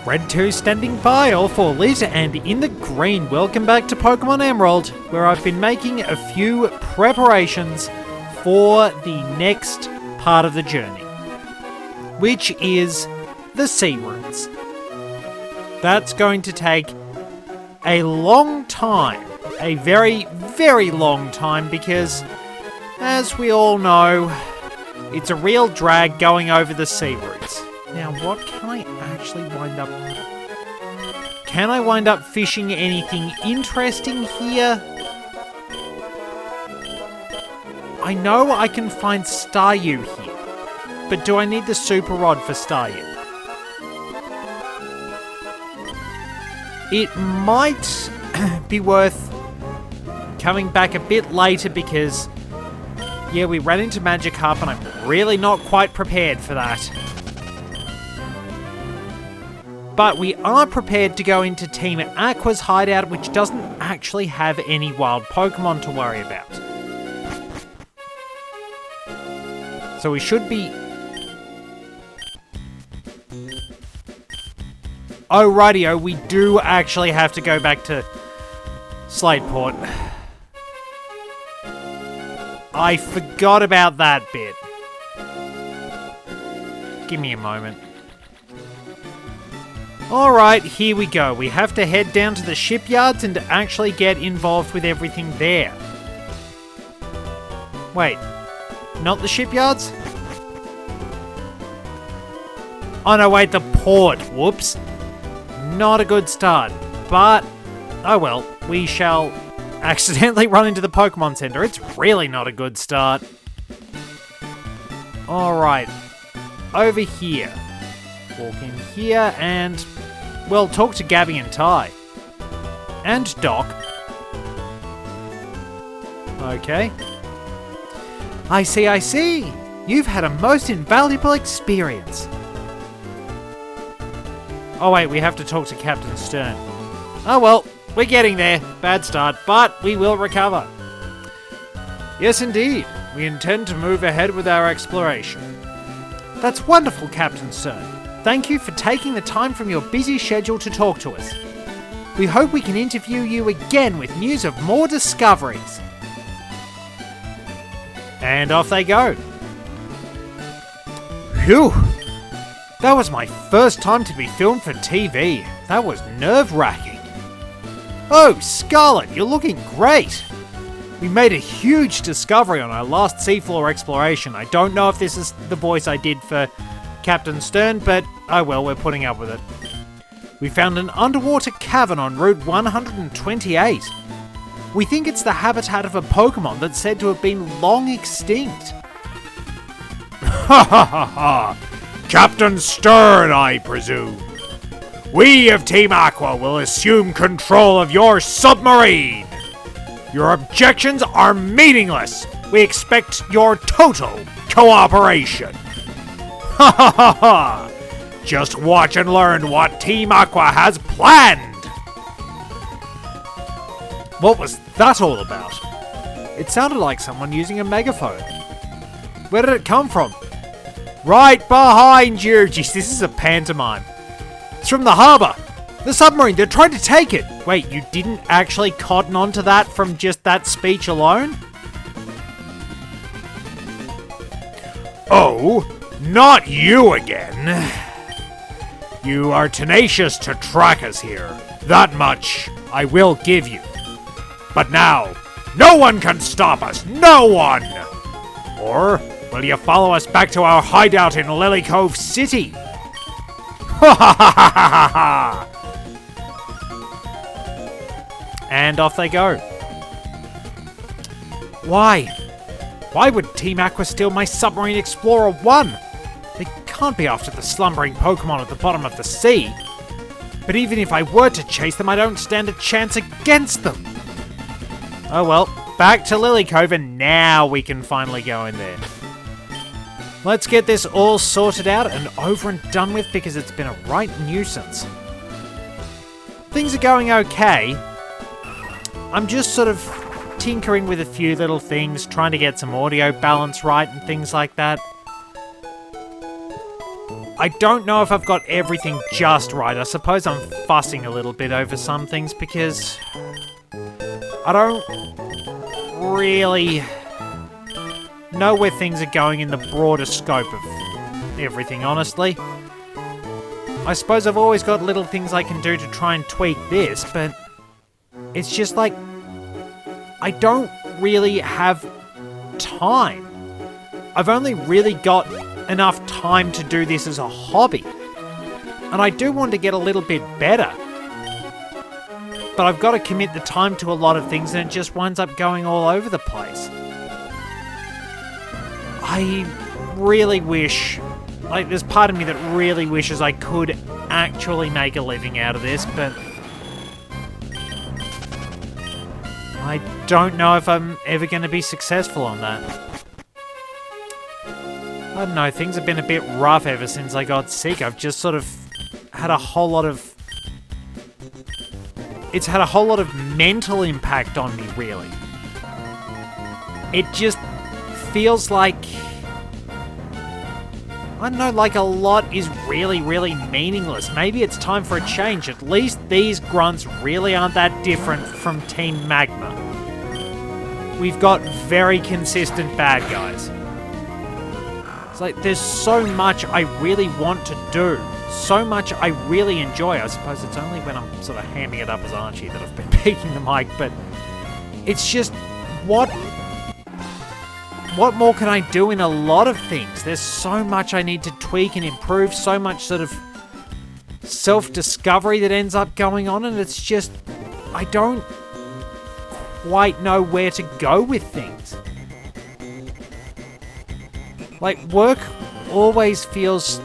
Red 2 standing by, all for lit, and in the green. Welcome back to Pokemon Emerald, where I've been making a few preparations for the next part of the journey, which is the sea routes. That's going to take a long time, a very, very long time, because, as we all know, it's a real drag going over the sea routes. Now, what can I actually wind up... Can I wind up fishing anything interesting here? I know I can find Staryu here, but do I need the Super Rod for Staryu? It might be worth coming back a bit later because, yeah, we ran into Magikarp and I'm really not quite prepared for that. But we are prepared to go into Team Aqua's hideout, which doesn't actually have any wild Pokemon to worry about. So we should be... Oh, rightio, we do actually have to go back to Slateport. I forgot about that bit. Give me a moment. Alright, here we go. We have to head down to the shipyards and actually get involved with everything there. Wait, not the shipyards? Oh no, wait, the port. Whoops. Not a good start, but oh well, we shall accidentally run into the Pokemon Center. It's really not a good start. Alright, over here. Walk in here and, well, talk to Gabby and Ty. And Doc. Okay. I see. You've had a most invaluable experience. Oh wait, we have to talk to Captain Stern. Oh well, we're getting there. Bad start, but we will recover. Yes indeed. We intend to move ahead with our exploration. That's wonderful, Captain Stern. Thank you for taking the time from your busy schedule to talk to us. We hope we can interview you again with news of more discoveries. And off they go. Phew! That was my first time to be filmed for TV. That was nerve-wracking. Oh, Scarlet, you're looking great. We made a huge discovery on our last seafloor exploration. I don't know if this is the voice I did for Captain Stern, but oh well, we're putting up with it. We found an underwater cavern on Route 128. We think it's the habitat of a Pokemon that's said to have been long extinct. Ha ha ha ha! Captain Stern, I presume. We of Team Aqua will assume control of your submarine. Your objections are meaningless. We expect your total cooperation. Ha ha ha ha! Just watch and learn what Team Aqua has planned! What was that all about? It sounded like someone using a megaphone. Where did it come from? Right behind you! Jeez, this is a pantomime. It's from the harbour! The submarine, they're trying to take it! Wait, you didn't actually cotton on to that from just that speech alone? Oh, not you again! You are tenacious to track us here. That much I will give you. But now, no one can stop us! No one! Or will you follow us back to our hideout in Lily Cove City? Ha ha ha ha ha ha! And off they go. Why? Why would Team Aqua steal my Submarine Explorer 1? They can't be after the slumbering Pokemon at the bottom of the sea. But even if I were to chase them, I don't stand a chance against them. Oh well, back to Lily Cove, and now we can finally go in there. Let's get this all sorted out and over and done with because it's been a right nuisance. Things are going okay. I'm just sort of tinkering with a few little things, trying to get some audio balance right and things like that. I don't know if I've got everything just right. I suppose I'm fussing a little bit over some things because I don't really know where things are going in the broader scope of everything, honestly. I suppose I've always got little things I can do to try and tweak this, but it's just like I don't really have time. I've only really got enough time to do this as a hobby. And I do want to get a little bit better. But I've got to commit the time to a lot of things and it just winds up going all over the place. I really wish... Like, there's part of me that really wishes I could actually make a living out of this, but... I don't know if I'm ever going to be successful on that. I don't know, things have been a bit rough ever since I got sick. I've just sort of had a whole lot of... It's had a whole lot of mental impact on me, really. It just feels like... I don't know, like a lot is really, really meaningless. Maybe it's time for a change. At least these grunts really aren't that different from Team Magma. We've got very consistent bad guys. It's like, there's so much I really want to do. So much I really enjoy. I suppose it's only when I'm sort of hamming it up as Archie that I've been peeking the mic, but it's just, what more can I do in a lot of things? There's so much I need to tweak and improve, so much sort of self-discovery that ends up going on, and it's just, I don't quite know where to go with things. Like, work always feels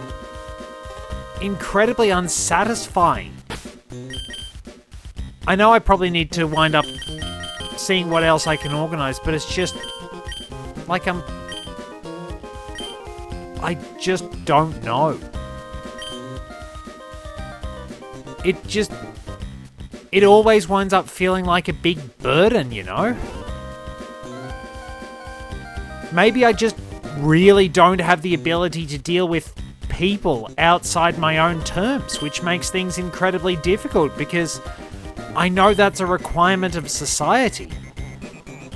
incredibly unsatisfying. I know I probably need to wind up seeing what else I can organize, but it's just like I just don't know. It always winds up feeling like a big burden, you know? Maybe I just really don't have the ability to deal with people outside my own terms, which makes things incredibly difficult because I know that's a requirement of society.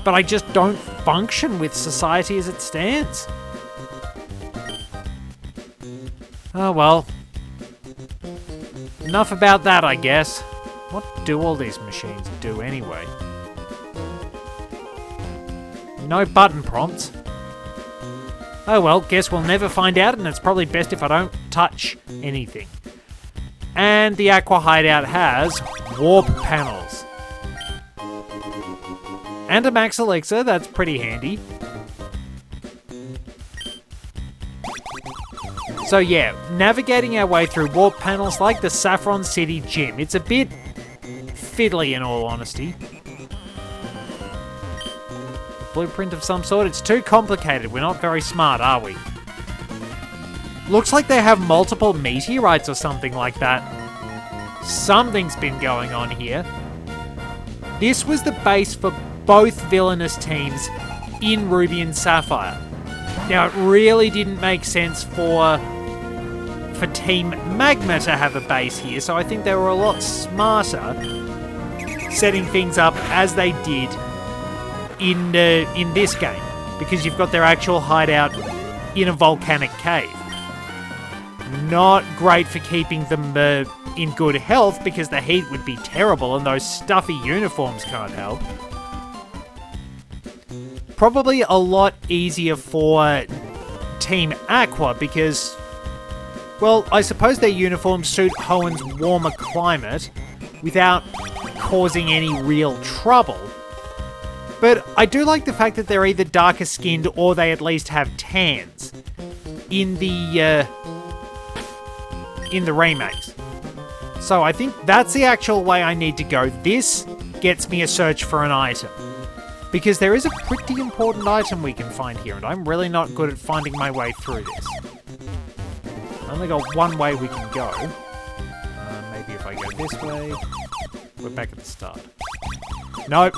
But I just don't function with society as it stands. Oh well. Enough about that, I guess. What do all these machines do anyway? No button prompts. Oh well, guess we'll never find out, and it's probably best if I don't touch anything. And the Aqua Hideout has warp panels. And a max elixir, that's pretty handy. So yeah, navigating our way through warp panels like the Saffron City Gym. It's a bit fiddly in all honesty. Blueprint of some sort? It's too complicated. We're not very smart, are we? Looks like they have multiple meteorites or something like that. Something's been going on here. This was the base for both villainous teams in Ruby and Sapphire. Now, it really didn't make sense for Team Magma to have a base here, so I think they were a lot smarter setting things up as they did in this game, because you've got their actual hideout in a volcanic cave. Not great for keeping them in good health, because the heat would be terrible and those stuffy uniforms can't help. Probably a lot easier for Team Aqua because, well, I suppose their uniforms suit Hoenn's warmer climate without causing any real trouble. But I do like the fact that they're either darker skinned or they at least have tans in the remakes. So I think that's the actual way I need to go. This gets me a search for an item, because there is a pretty important item we can find here, and I'm really not good at finding my way through this. I only got one way we can go. Maybe if I go this way. We're back at the start. Nope.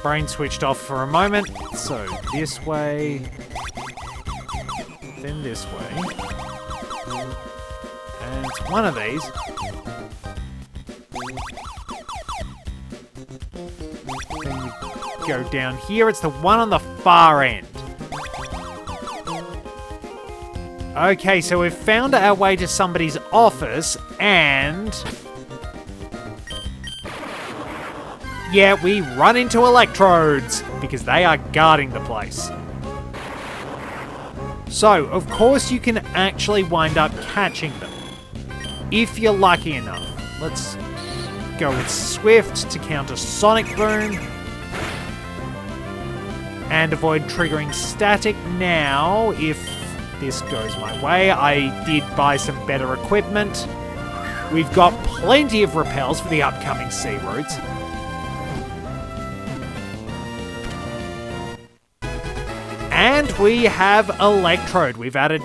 Brain switched off for a moment. So this way. Then this way. And it's one of these. Then you go down here. It's the one on the far end. Okay, so we've found our way to somebody's office, and... yeah, we run into electrodes, because they are guarding the place. So, of course you can actually wind up catching them. If you're lucky enough. Let's go with Swift to counter Sonic Boom. And avoid triggering Static now, if this goes my way. I did buy some better equipment. We've got plenty of repels for the upcoming sea routes. And we have Electrode. We've added,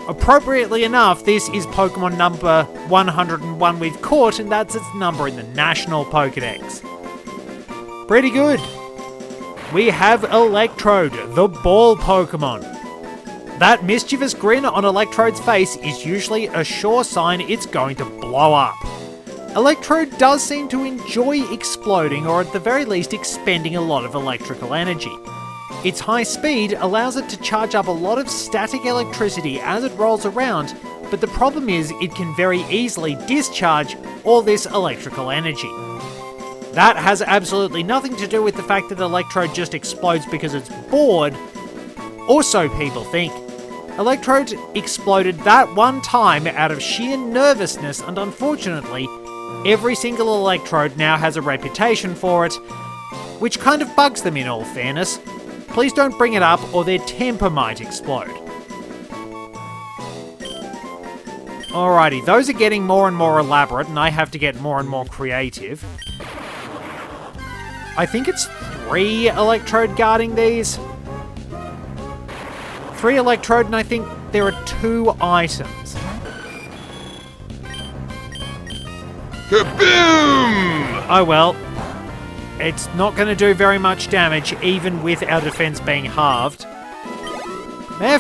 appropriately enough, this is Pokemon number 101 we've caught, and that's its number in the National Pokedex. Pretty good. We have Electrode, the ball Pokemon. That mischievous grin on Electrode's face is usually a sure sign it's going to blow up. Electrode does seem to enjoy exploding, or at the very least expending a lot of electrical energy. Its high speed allows it to charge up a lot of static electricity as it rolls around, but the problem is it can very easily discharge all this electrical energy. That has absolutely nothing to do with the fact that Electrode just explodes because it's bored, or so people think. Electrode exploded that one time out of sheer nervousness, and unfortunately, every single Electrode now has a reputation for it, which kind of bugs them in all fairness. Please don't bring it up or their temper might explode. Alrighty, those are getting more and more elaborate, and I have to get more and more creative. I think it's 3 Electrode guarding these. 3 Electrode, and I think there are 2 items. Kaboom! Oh well. It's not going to do very much damage, even with our defense being halved.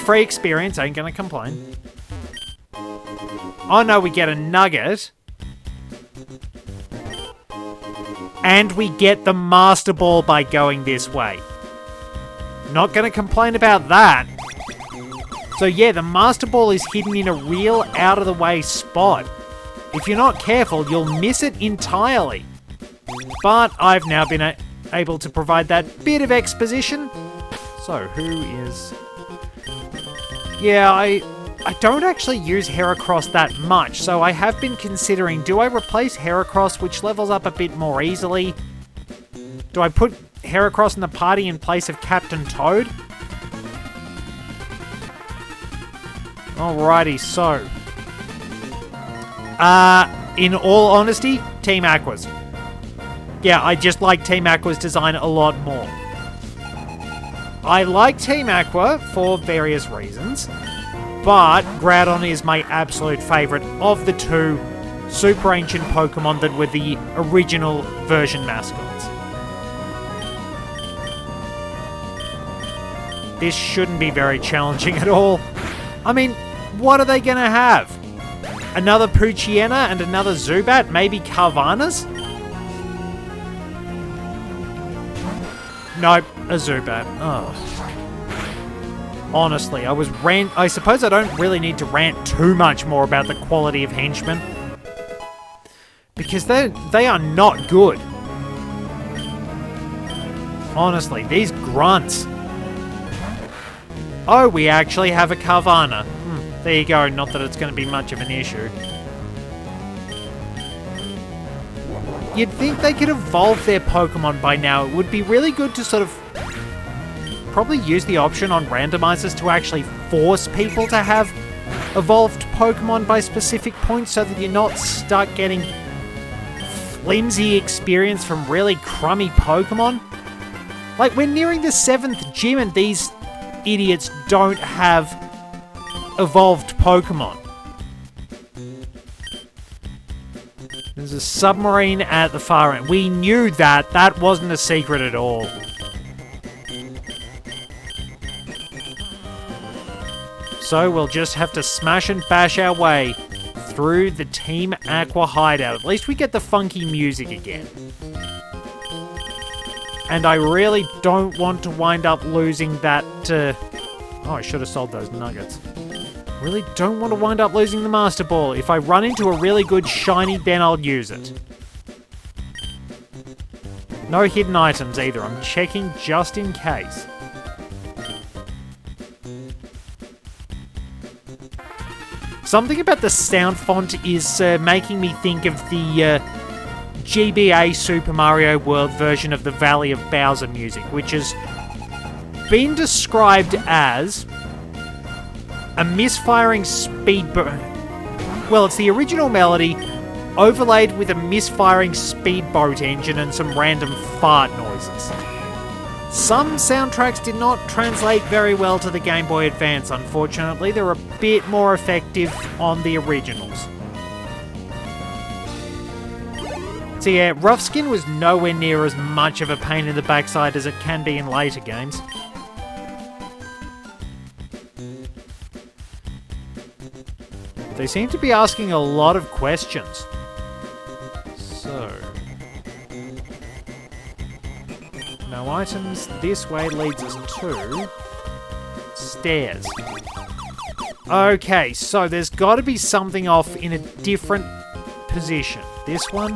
Free experience, ain't going to complain. Oh no, we get a nugget. And we get the Master Ball by going this way. Not going to complain about that. So yeah, the Master Ball is hidden in a real out-of-the-way spot. If you're not careful, you'll miss it entirely. But I've now been able to provide that bit of exposition. So, who is... yeah, I don't actually use Heracross that much, so I have been considering, do I replace Heracross, which levels up a bit more easily? Do I put Heracross in the party in place of Captain Toad? Alrighty, so... in all honesty, Team Aqua's. Yeah, I just like Team Aqua's design a lot more. I like Team Aqua for various reasons, but Groudon is my absolute favourite of the 2 super ancient Pokemon that were the original version mascots. This shouldn't be very challenging at all. I mean, what are they going to have? Another Poochyena and another Zubat? Maybe Carvanha's? Nope, a Zubat. Oh. Honestly, I suppose I don't really need to rant too much more about the quality of henchmen. Because they are not good. Honestly, these grunts. Oh, we actually have a Carvanha. There you go, not that it's going to be much of an issue. You'd think they could evolve their Pokemon by now. It would be really good to sort of probably use the option on randomizers to actually force people to have evolved Pokemon by specific points so that you're not stuck getting flimsy experience from really crummy Pokemon. Like, we're nearing the 7th gym and these idiots don't have evolved Pokemon. There's a submarine at the far end. We knew that. That wasn't a secret at all. So we'll just have to smash and bash our way through the Team Aqua hideout. At least we get the funky music again. And I really don't want to wind up losing that... Oh, I should have sold those nuggets. Really don't want to wind up losing the Master Ball. If I run into a really good shiny, then I'll use it. No hidden items either. I'm checking just in case. Something about the sound font is making me think of the GBA Super Mario World version of the Valley of Bowser music, which has been described as a misfiring speedboat. Well, it's the original melody overlaid with a misfiring speedboat engine and some random fart noises. Some soundtracks did not translate very well to the Game Boy Advance, unfortunately. They're a bit more effective on the originals. So yeah, Rough Skin was nowhere near as much of a pain in the backside as it can be in later games. They seem to be asking a lot of questions. So... no items. This way leads us to... stairs. Okay, so there's got to be something off in a different position. This one?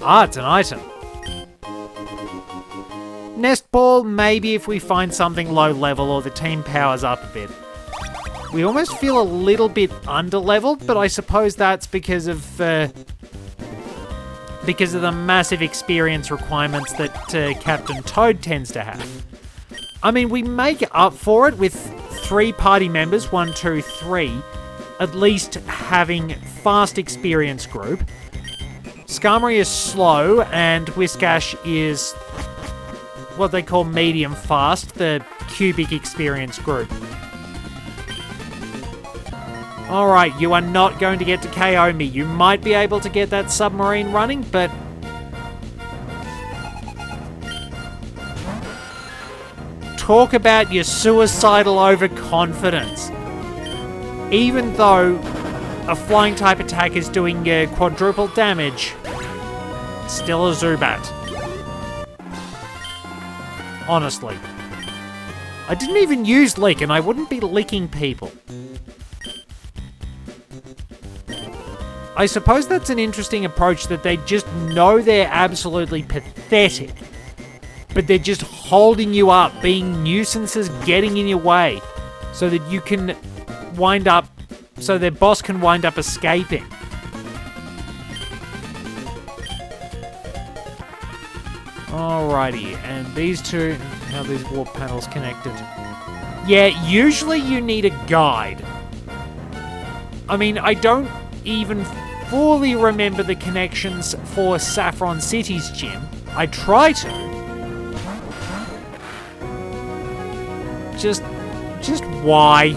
Ah, it's an item. Nest Ball, maybe if we find something low level or the team powers up a bit. We almost feel a little bit under-leveled, but I suppose that's because of the massive experience requirements that Captain Toad tends to have. I mean, we make up for it with 3 party members, 1, 2, 3, at least having fast experience group. Skarmory is slow, and Whiskash is what they call medium fast, the cubic experience group. Alright, you are not going to get to KO me. You might be able to get that submarine running, but... talk about your suicidal overconfidence. Even though a flying type attack is doing quadruple damage, still a Zubat. Honestly. I didn't even use Lick, and I wouldn't be licking people. I suppose that's an interesting approach, that they just know they're absolutely pathetic, but they're just holding you up, being nuisances, getting in your way, so that you can wind up, so their boss can wind up escaping. Alrighty, and these two, how are these warp panels connected? Yeah, usually you need a guide. I mean, I don't even fully remember the connections for Saffron City's gym. I try to. Just why?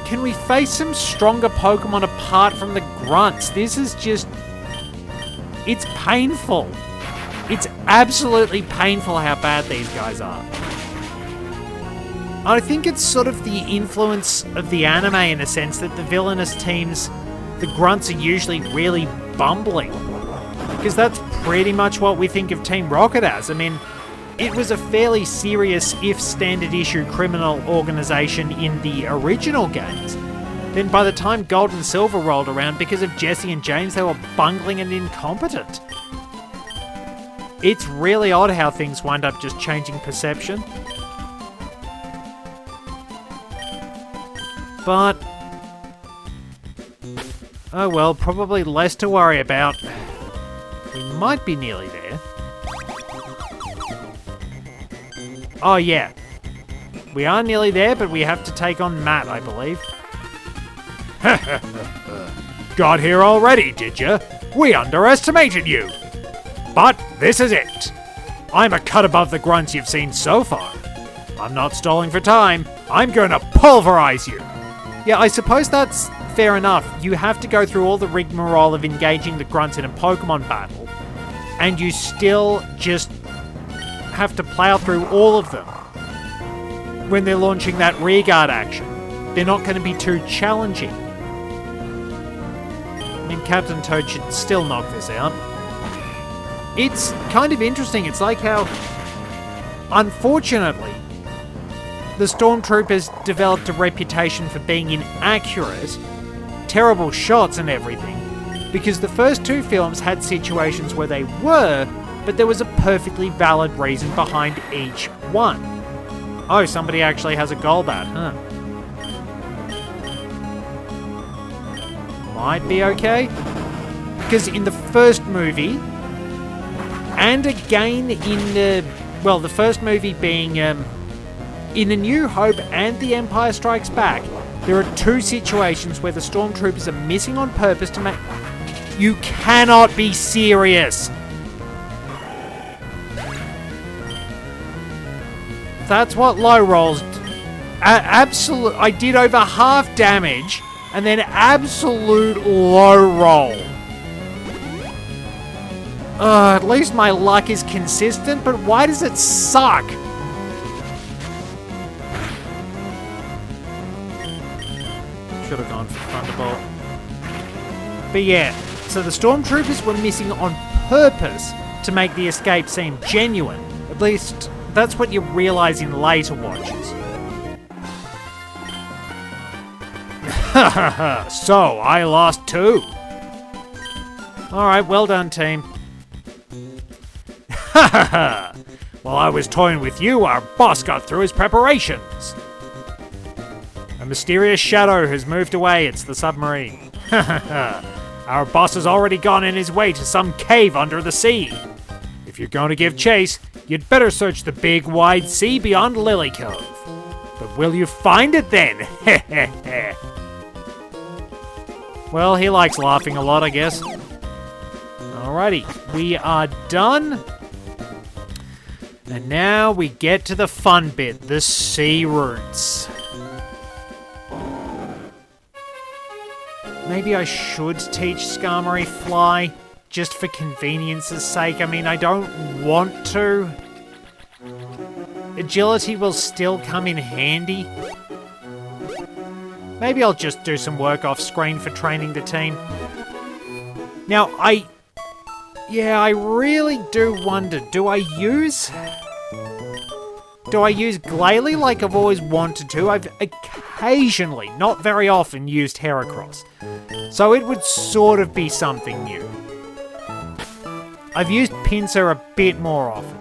Can we face some stronger Pokemon apart from the grunts? This is just... it's painful. It's absolutely painful how bad these guys are. I think it's sort of the influence of the anime in a sense that the villainous teams, the grunts are usually really bumbling. Because that's pretty much what we think of Team Rocket as. I mean, it was a fairly serious, if standard issue, criminal organization in the original games. Then by the time Gold and Silver rolled around, because of Jesse and James, they were bungling and incompetent. It's really odd how things wind up just changing perception. But... oh well, probably less to worry about. We might be nearly there. Oh yeah. We are nearly there, but we have to take on Matt, I believe. Got here already, did you? We underestimated you. But this is it. I'm a cut above the grunts you've seen so far. I'm not stalling for time. I'm gonna pulverize you. Yeah, I suppose that's fair enough. You have to go through all the rigmarole of engaging the grunts in a Pokemon battle, and you still just have to plow through all of them when they're launching that rearguard action. They're not going to be too challenging. I mean, Captain Toad should still knock this out. It's kind of interesting. It's like how, unfortunately, the Stormtroopers developed a reputation for being inaccurate, terrible shots and everything, because the first two films had situations where they were, but there was a perfectly valid reason behind each one. Oh, somebody actually has a Golbat, huh? Might be okay. Because in the first movie, and again in the... Well, the first movie being in A New Hope and The Empire Strikes Back, there are two situations where the Stormtroopers are missing on purpose to make... You cannot be serious! That's what low rolls... Absolute... I did over half damage, and then absolute low roll. At least my luck is consistent, but why does it suck? Should have gone for Thunderbolt. But yeah, so the Stormtroopers were missing on purpose to make the escape seem genuine. At least, that's what you realise in later watches. So, I lost too. Alright, well done, team. While I was toying with you, our boss got through his preparations. A mysterious shadow has moved away. It's the submarine. Our boss has already gone in his way to some cave under the sea. If you're going to give chase, you'd better search the big wide sea beyond Lily Cove. But will you find it then? Well, he likes laughing a lot, I guess. Alrighty, we are done. And now we get to the fun bit, the sea routes. Maybe I should teach Skarmory Fly, just for convenience's sake. I mean, I don't want to. Agility will still come in handy. Maybe I'll just do some work off screen for training the team. Now, I really do wonder, do I use Glalie like I've always wanted to? I've occasionally, not very often, used Heracross. So it would sort of be something new. I've used Pinsir a bit more often.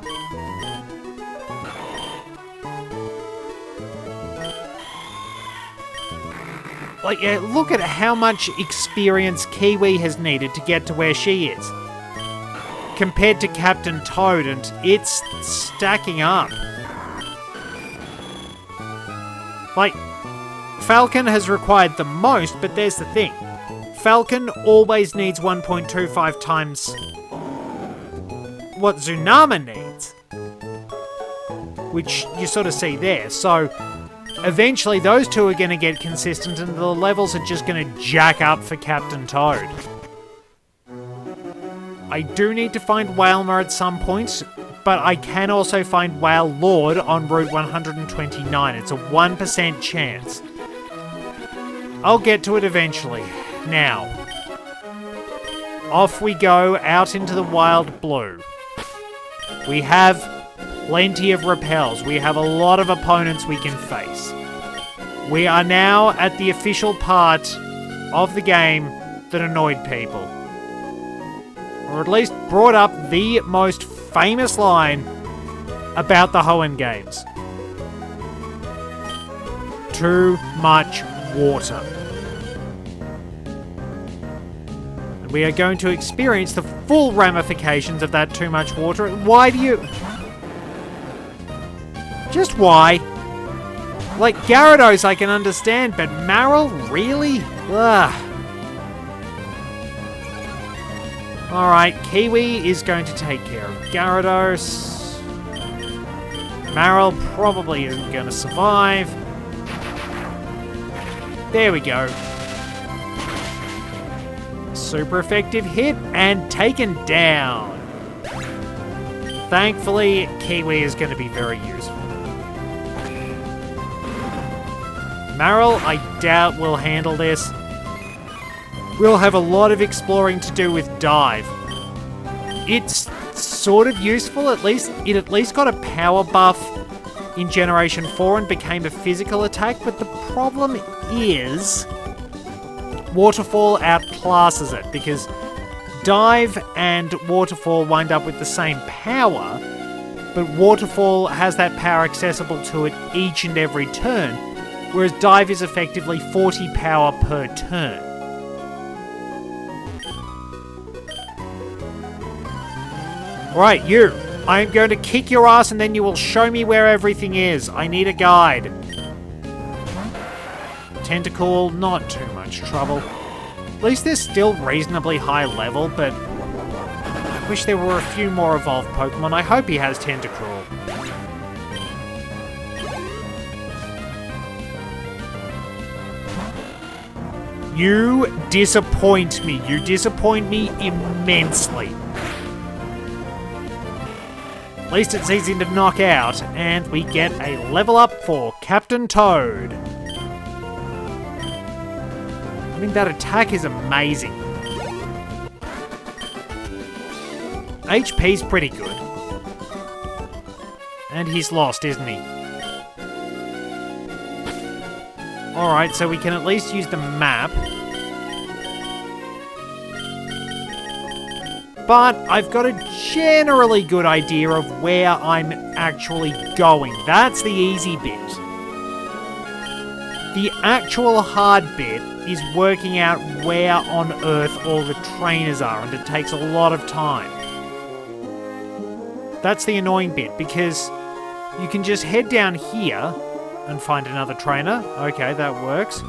Like, yeah, look at how much experience Kiwi has needed to get to where she is. Compared to Captain Toad, and it's stacking up. Like, Falcon has required the most, but there's the thing. Falcon always needs 1.25 times what Zunama needs. Which you sort of see there, so... Eventually, those two are going to get consistent and the levels are just going to jack up for Captain Toad. I do need to find Whalmer at some point, but I can also find Whale Lord on Route 129. It's a 1% chance. I'll get to it eventually. Now, off we go out into the wild blue. We have plenty of repels. We have a lot of opponents we can face. We are now at the official part of the game that annoyed people. Or at least brought up the most famous line about the Hoenn games. Too much water. And we are going to experience the full ramifications of that too much water. Why do you... Just why? Like, Gyarados I can understand, but Marill? Really? Ugh. Alright, Kiwi is going to take care of Gyarados. Marill probably isn't going to survive. There we go. Super effective hit and taken down. Thankfully, Kiwi is going to be very useful. Marill, I doubt we'll handle this. We'll have a lot of exploring to do with Dive. It's sort of useful, at least. It at least got a power buff in Generation 4 and became a physical attack, but the problem is Waterfall outclasses it, because Dive and Waterfall wind up with the same power, but Waterfall has that power accessible to it each and every turn, whereas Dive is effectively 40 power per turn. Right, you. I am going to kick your ass and then you will show me where everything is. I need a guide. Tentacool, not too much trouble. At least they're still reasonably high level, but I wish there were a few more evolved Pokemon. I hope he has Tentacruel. You disappoint me. You disappoint me immensely. At least it's easy to knock out, and we get a level up for Captain Toad. I mean, that attack is amazing. HP's pretty good. And he's lost, isn't he? Alright, so we can at least use the map. But I've got a generally good idea of where I'm actually going. That's the easy bit. The actual hard bit is working out where on Earth all the trainers are, and it takes a lot of time. That's the annoying bit, because you can just head down here and find another trainer. Okay, that works.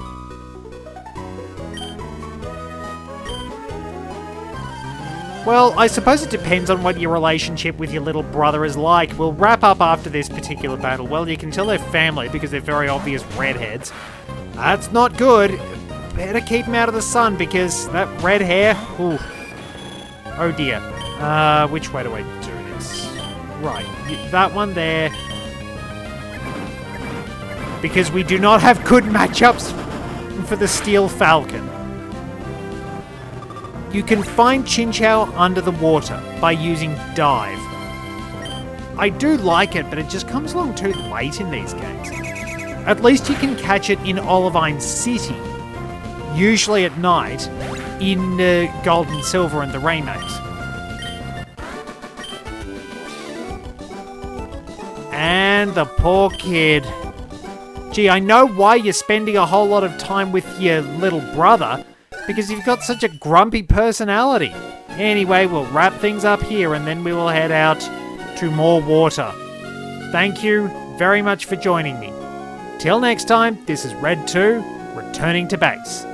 Well, I suppose it depends on what your relationship with your little brother is like. We'll wrap up after this particular battle. Well, you can tell they're family because they're very obvious redheads. That's not good. Better keep them out of the sun because that red hair... Ooh. Oh dear. Which way do I do this? Right, that one there. Because we do not have good matchups for the Steel Falcon. You can find Chinchou under the water by using Dive. I do like it, but it just comes along too late in these games. At least you can catch it in Olivine City, usually at night, in Gold and Silver and the remakes. And the poor kid. Gee, I know why you're spending a whole lot of time with your little brother, because you've got such a grumpy personality. Anyway, we'll wrap things up here and then we will head out to more water. Thank you very much for joining me. Till next time, this is Red 2, returning to base.